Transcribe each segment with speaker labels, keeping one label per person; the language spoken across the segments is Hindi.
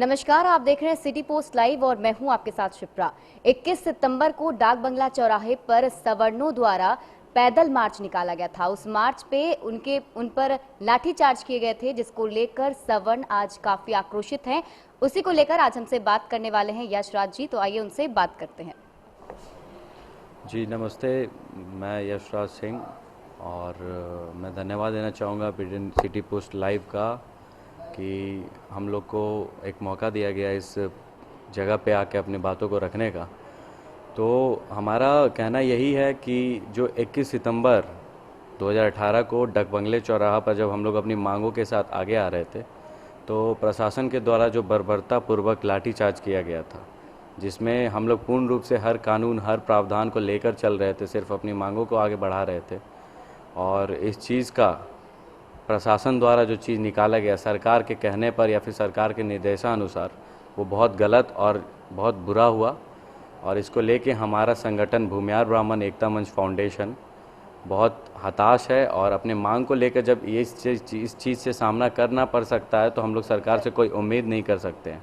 Speaker 1: नमस्कार, आप देख रहे हैं सिटी पोस्ट लाइव और मैं हूं आपके साथ शिप्रा। 21 सितंबर को डाक बंगला चौराहे पर सवर्णों द्वारा पैदल मार्च निकाला गया था। उस मार्च पे उन पर लाठीचार्ज किए गए थे, जिसको लेकर सवर्ण आज काफी आक्रोशित हैं। उसी को लेकर आज हमसे बात करने वाले हैं यशराज जी, तो आइए उनसे बात करते हैं।
Speaker 2: जी नमस्ते, मैं यशराज सिंह और मैं धन्यवाद देना चाहूँगा पीडीएन सिटी पोस्ट लाइव का कि हम लोग को एक मौका दिया गया इस जगह पे आके अपनी बातों को रखने का। तो हमारा कहना यही है कि जो 21 सितंबर 2018 को डाक बंगले चौराहा पर जब हम लोग अपनी मांगों के साथ आगे आ रहे थे, तो प्रशासन के द्वारा जो बर्बरतापूर्वक लाठीचार्ज किया गया था, जिसमें हम लोग पूर्ण रूप से हर कानून हर प्रावधान को लेकर चल रहे थे, सिर्फ अपनी मांगों को आगे बढ़ा रहे थे। और इस चीज़ का प्रशासन द्वारा जो चीज़ निकाला गया सरकार के कहने पर या फिर सरकार के निर्देशानुसार, वो बहुत गलत और बहुत बुरा हुआ। और इसको लेके हमारा संगठन भूमिहार ब्राह्मण एकता मंच फाउंडेशन बहुत हताश है और अपने मांग को लेकर जब इस चीज़ से सामना करना पड़ सकता है तो हम लोग सरकार से कोई उम्मीद नहीं कर सकते हैं।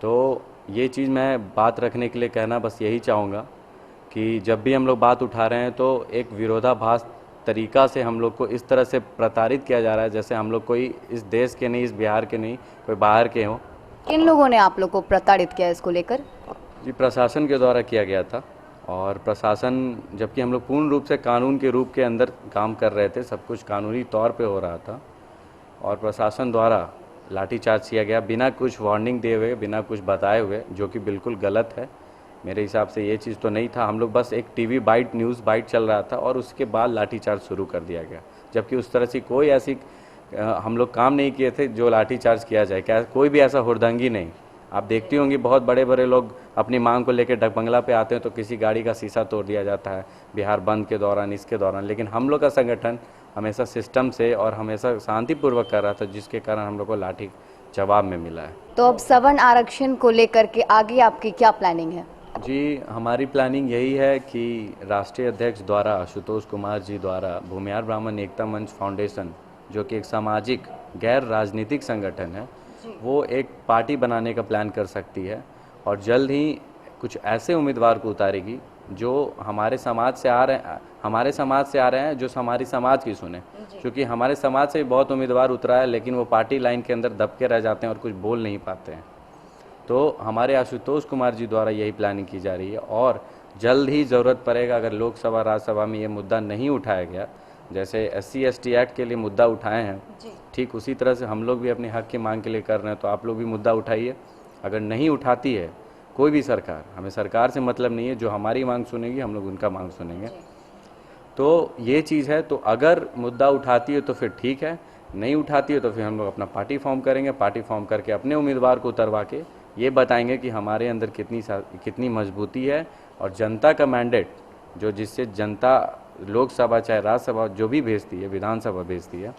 Speaker 2: तो ये चीज़ मैं बात रखने के लिए कहना बस यही चाहूँगा कि जब भी हम लोग बात उठा रहे हैं तो एक विरोधाभास तरीका से हम लोग को इस तरह से प्रताड़ित किया जा रहा है जैसे हम लोग कोई इस देश के नहीं, इस बिहार के नहीं, कोई बाहर के हों।
Speaker 1: किन लोगों ने आप लोग को प्रताड़ित किया इसको लेकर?
Speaker 2: जी, प्रशासन के द्वारा किया गया था। और प्रशासन, जबकि हम लोग पूर्ण रूप से कानून के रूप के अंदर काम कर रहे थे, सब कुछ कानूनी तौर पे हो रहा था, और प्रशासन द्वारा लाठीचार्ज किया गया बिना कुछ वार्निंग दिए हुए, बिना कुछ बताए हुए, जो कि बिल्कुल गलत है। मेरे हिसाब से ये चीज़ तो नहीं था। हम लोग बस एक टीवी बाइट, न्यूज़ बाइट चल रहा था और उसके बाद लाठीचार्ज शुरू कर दिया गया, जबकि उस तरह से कोई ऐसी हम लोग काम नहीं किए थे जो लाठीचार्ज किया जाए। क्या कोई भी ऐसा हुड़दंगी नहीं। आप देखती होंगी बहुत बड़े बड़े लोग अपनी मांग को लेकर डाक बंगला पे आते हैं तो किसी गाड़ी का शीशा तोड़ दिया जाता है बिहार बंद के दौरान, इसके दौरान। लेकिन हम लोग का संगठन हमेशा सिस्टम से और हमेशा शांतिपूर्वक कर रहा था, जिसके कारण हम लोग को लाठी जवाब में मिला है।
Speaker 1: तो अब सवर्ण आरक्षण को लेकर के आगे आपकी क्या प्लानिंग है?
Speaker 2: जी, हमारी प्लानिंग यही है कि राष्ट्रीय अध्यक्ष द्वारा आशुतोष कुमार जी द्वारा भूमिहार ब्राह्मण एकता मंच फाउंडेशन, जो कि एक सामाजिक गैर राजनीतिक संगठन है, वो एक पार्टी बनाने का प्लान कर सकती है और जल्द ही कुछ ऐसे उम्मीदवार को उतारेगी जो हमारे समाज से आ रहे हैं, जो हमारी समाज की सुने। क्योंकि हमारे समाज से भी बहुत उम्मीदवार उतरा है, लेकिन वो पार्टी लाइन के अंदर दबके रह जाते हैं और कुछ बोल नहीं पाते हैं। तो हमारे आशुतोष कुमार जी द्वारा यही प्लानिंग की जा रही है और जल्द ही ज़रूरत पड़ेगा, अगर लोकसभा राज्यसभा में ये मुद्दा नहीं उठाया गया, जैसे SC/ST एक्ट के लिए मुद्दा उठाए हैं, ठीक उसी तरह से हम लोग भी अपने हक की मांग के लिए कर रहे हैं। तो आप लोग भी मुद्दा उठाइए। अगर नहीं उठाती है कोई भी सरकार, हमें सरकार से मतलब नहीं है, जो हमारी मांग सुनेगी हम लोग उनका मांग सुनेंगे। तो ये चीज़ है। तो अगर मुद्दा उठाती है तो फिर ठीक है, नहीं उठाती है तो फिर हम लोग अपना पार्टी फॉर्म करेंगे। पार्टी फॉर्म करके अपने उम्मीदवार को उतरवा के ये बताएंगे कि हमारे अंदर कितनी मजबूती है और जनता का मैंडेट, जो जिससे जनता लोकसभा चाहे राज्यसभा जो भी भेजती है, विधानसभा भेजती है,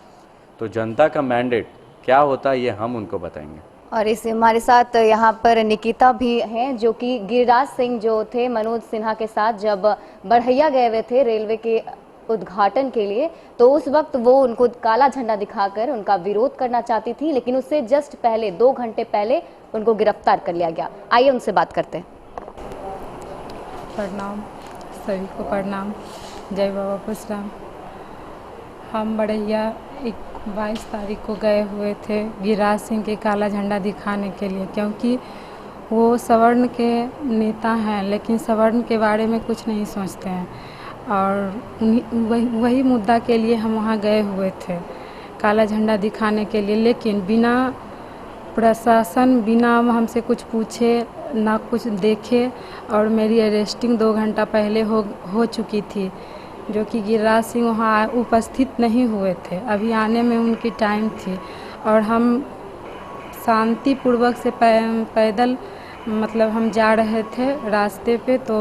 Speaker 2: तो जनता का मैंडेट क्या होता है ये हम उनको बताएंगे।
Speaker 1: और इस हमारे साथ यहाँ पर निकिता भी हैं, जो कि गिरिराज सिंह जो थे मनोज सिन्हा के साथ जब बढ़ैया गए हुए थे रेलवे के उद्घाटन के लिए, तो उस वक्त वो उनको काला झंडा दिखाकर उनका विरोध करना चाहती थी, लेकिन उससे जस्ट पहले 2 घंटे पहले उनको गिरफ्तार कर लिया गया। आइए उनसे बात करते हैं।
Speaker 3: प्रणाम, सभी को प्रणाम। जय बाबा परशुराम। हम बढ़ैया 22 तारीख को गए हुए थे गिरिराज सिंह के काला झंडा दिखाने के लिए, क्योंकि वो सवर्ण के नेता हैं, लेकिन सवर्ण के बारे में कुछ नहीं सोचते हैं। और वही मुद्दा के लिए हम वहाँ गए हुए थे, काला झंडा दिखाने के लिए। लेकिन बिना प्रशासन, बिना हमसे कुछ पूछे, ना कुछ देखे, और मेरी अरेस्टिंग 2 घंटा पहले हो चुकी थी, जो कि गिरिराज सिंह वहाँ उपस्थित नहीं हुए थे। अभी आने में उनकी टाइम थी और हम शांतिपूर्वक से पैदल मतलब हम जा रहे थे रास्ते पे, तो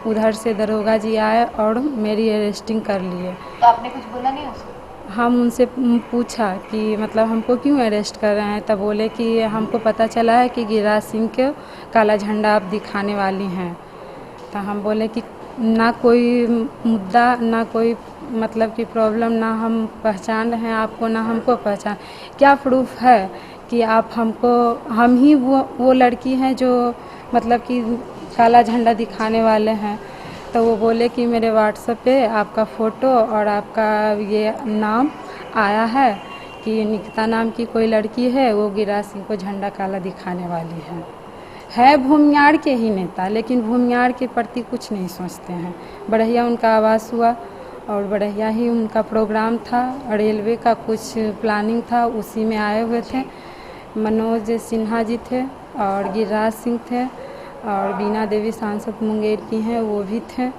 Speaker 3: उधर से दरोगा जी आए और मेरी अरेस्टिंग कर लिए।
Speaker 1: तो आपने कुछ बोला नहीं उसको?
Speaker 3: हम उनसे पूछा कि मतलब हमको क्यों अरेस्ट कर रहे हैं, तब बोले कि हमको पता चला है कि गिरिराज सिंह के काला झंडा आप दिखाने वाली हैं। तो हम बोले कि ना कोई मुद्दा, ना कोई मतलब कि प्रॉब्लम, ना हम पहचान रहे हैं आपको, ना हमको पहचान, क्या प्रूफ है कि आप हमको, हम ही वो लड़की हैं जो मतलब कि काला झंडा दिखाने वाले हैं। तो वो बोले कि मेरे व्हाट्सएप पे आपका फ़ोटो और आपका ये नाम आया है कि निकिता नाम की कोई लड़की है, वो गिरिराज सिंह को झंडा काला दिखाने वाली है भूमियार के ही नेता, लेकिन भूमियार के प्रति कुछ नहीं सोचते हैं। बढ़िया उनका आवास हुआ और बढ़िया ही उनका प्रोग्राम था, रेलवे का कुछ प्लानिंग था, उसी में आए हुए थे। मनोज सिन्हा जी थे और गिरिराज सिंह थे और बीना देवी सांसद मुंगेर की हैं, वो भी थे।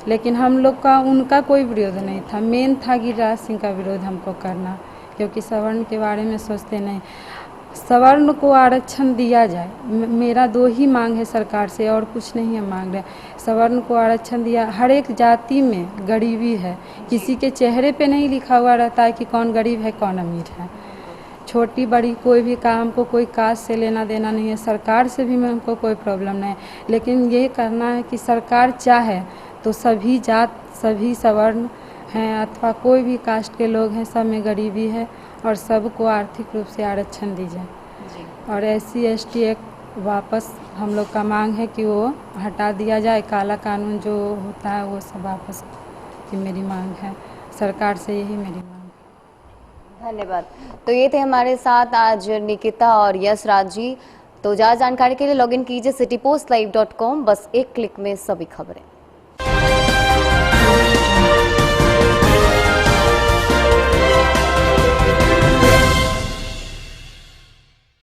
Speaker 3: लेकिन हम लोग का उनका कोई विरोध नहीं था, मेन था गिरिराज सिंह का विरोध हमको करना, क्योंकि सवर्ण के बारे में सोचते नहीं। सवर्ण को आरक्षण दिया जाए, मेरा 2 ही मांग है सरकार से, और कुछ नहीं है मांग रहे। सवर्ण को आरक्षण दिया, हर एक जाति में गरीबी है, किसी के चेहरे पे नहीं लिखा हुआ रहता है कि कौन गरीब है कौन अमीर है। छोटी बड़ी कोई भी काम को कोई कास्ट से लेना देना नहीं है, सरकार से भी हमको कोई प्रॉब्लम नहीं है, लेकिन ये करना है कि सरकार चाहे तो सभी जात, सभी सवर्ण हैं अथवा कोई भी कास्ट के लोग हैं, सब में गरीबी है और सबको आर्थिक रूप से आरक्षण दी जाए। और SC ST एक्ट वापस हम लोग का मांग है कि वो हटा दिया जाए, काला कानून जो होता है वो सब वापस की मेरी मांग है, सरकार से यही मेरी मांग है।
Speaker 1: धन्यवाद। तो ये थे हमारे साथ आज निकिता और यश राज जी। तो ज़्यादा जानकारी के लिए लॉगिन कीजिए citypostlive.com। बस एक क्लिक में सभी खबरें।